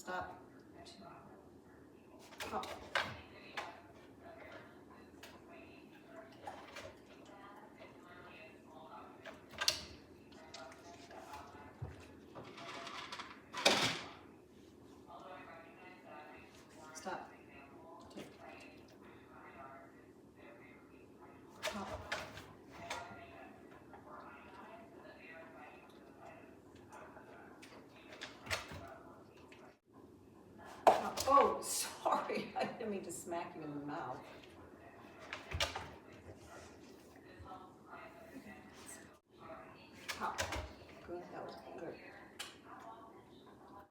Stop. Oh. Stop. Oh, sorry. I didn't mean to smack you in the mouth.